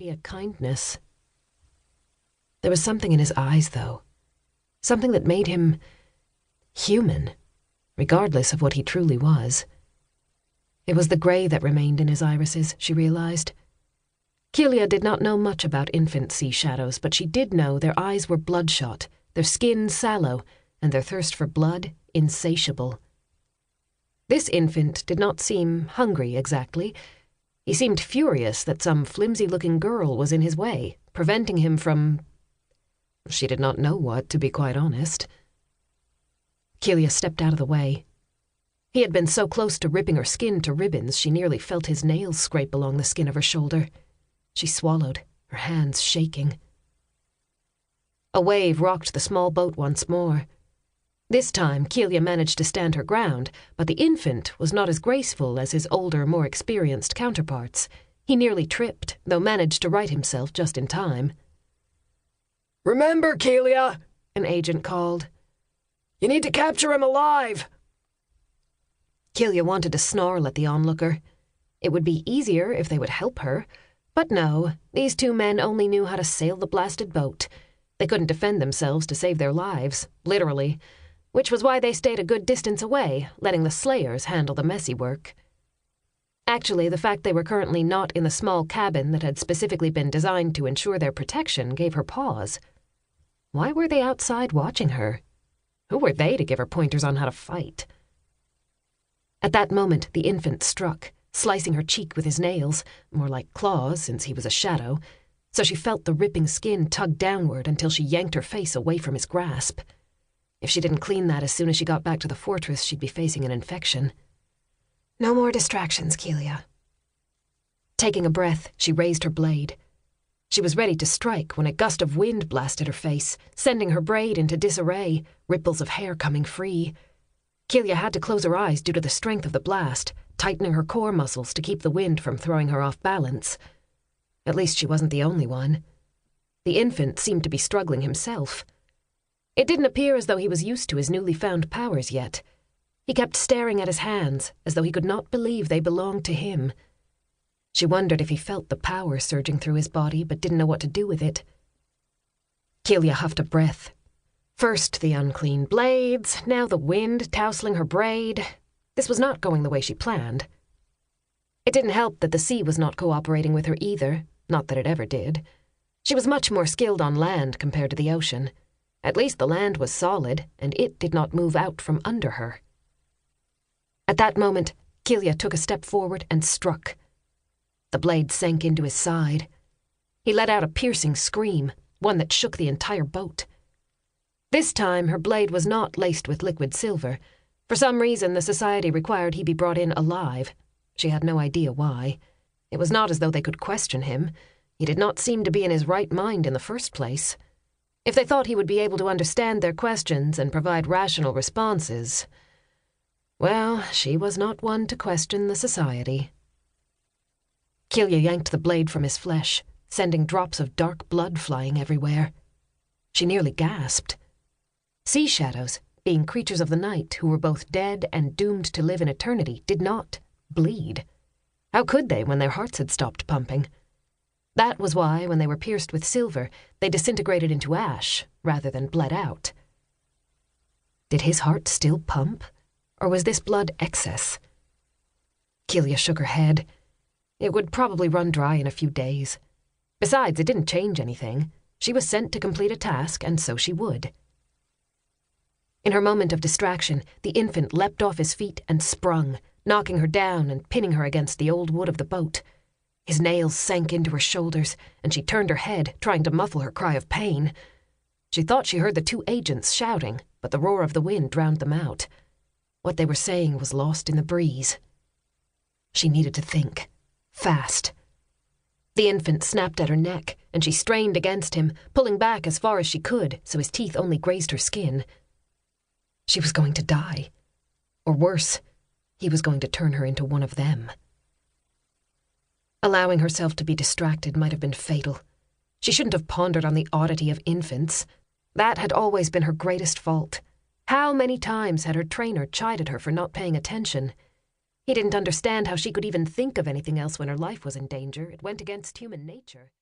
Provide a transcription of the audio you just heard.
be a kindness. There was something in his eyes, though. Something that made him human, regardless of what he truly was. It was the gray that remained in his irises, she realized. Kelia did not know much about infant sea shadows, but she did know their eyes were bloodshot, their skin sallow, and their thirst for blood insatiable. This infant did not seem hungry exactly. He seemed furious that some flimsy-looking girl was in his way, preventing him from... She did not know what, to be quite honest. Kelia stepped out of the way. He had been so close to ripping her skin to ribbons she nearly felt his nails scrape along the skin of her shoulder. She swallowed, her hands shaking. A wave rocked the small boat once more. This time, Kelia managed to stand her ground, but the infant was not as graceful as his older, more experienced counterparts. He nearly tripped, though managed to right himself just in time. "Remember, Kelia," an agent called. "You need to capture him alive." Kelia wanted to snarl at the onlooker. It would be easier if they would help her. But no, these two men only knew how to sail the blasted boat. They couldn't defend themselves to save their lives, literally, which was why they stayed a good distance away, letting the Slayers handle the messy work. Actually, the fact they were currently not in the small cabin that had specifically been designed to ensure their protection gave her pause. Why were they outside watching her? Who were they to give her pointers on how to fight? At that moment, the infant struck, slicing her cheek with his nails, more like claws since he was a shadow, so she felt the ripping skin tug downward until she yanked her face away from his grasp. If she didn't clean that as soon as she got back to the fortress, she'd be facing an infection. No more distractions, Kelia. Taking a breath, she raised her blade. She was ready to strike when a gust of wind blasted her face, sending her braid into disarray, ripples of hair coming free. Kelia had to close her eyes due to the strength of the blast, tightening her core muscles to keep the wind from throwing her off balance. At least she wasn't the only one. The infant seemed to be struggling himself. It didn't appear as though he was used to his newly found powers yet. He kept staring at his hands, as though he could not believe they belonged to him. She wondered if he felt the power surging through his body, but didn't know what to do with it. Kelia huffed a breath. First the unclean blades, now the wind tousling her braid. This was not going the way she planned. It didn't help that the sea was not cooperating with her either, not that it ever did. She was much more skilled on land compared to the ocean. At least the land was solid, and it did not move out from under her. At that moment, Kelia took a step forward and struck. The blade sank into his side. He let out a piercing scream, one that shook the entire boat. This time, her blade was not laced with liquid silver. For some reason, the society required he be brought in alive. She had no idea why. It was not as though they could question him. He did not seem to be in his right mind in the first place. If they thought he would be able to understand their questions and provide rational responses, well, she was not one to question the society. Kelia yanked the blade from his flesh, sending drops of dark blood flying everywhere. She nearly gasped. Sea shadows, being creatures of the night who were both dead and doomed to live in eternity, did not bleed. How could they when their hearts had stopped pumping? That was why, when they were pierced with silver, they disintegrated into ash rather than bled out. Did his heart still pump, or was this blood excess? Kelia shook her head. It would probably run dry in a few days. Besides, it didn't change anything. She was sent to complete a task, and so she would. In her moment of distraction, the infant leapt off his feet and sprung, knocking her down and pinning her against the old wood of the boat. His nails sank into her shoulders, and she turned her head, trying to muffle her cry of pain. She thought she heard the two agents shouting, but the roar of the wind drowned them out. What they were saying was lost in the breeze. She needed to think. Fast. The infant snapped at her neck, and she strained against him, pulling back as far as she could so his teeth only grazed her skin. She was going to die. Or worse, he was going to turn her into one of them. Allowing herself to be distracted might have been fatal. She shouldn't have pondered on the oddity of infants. That had always been her greatest fault. How many times had her trainer chided her for not paying attention? He didn't understand how she could even think of anything else when her life was in danger. It went against human nature.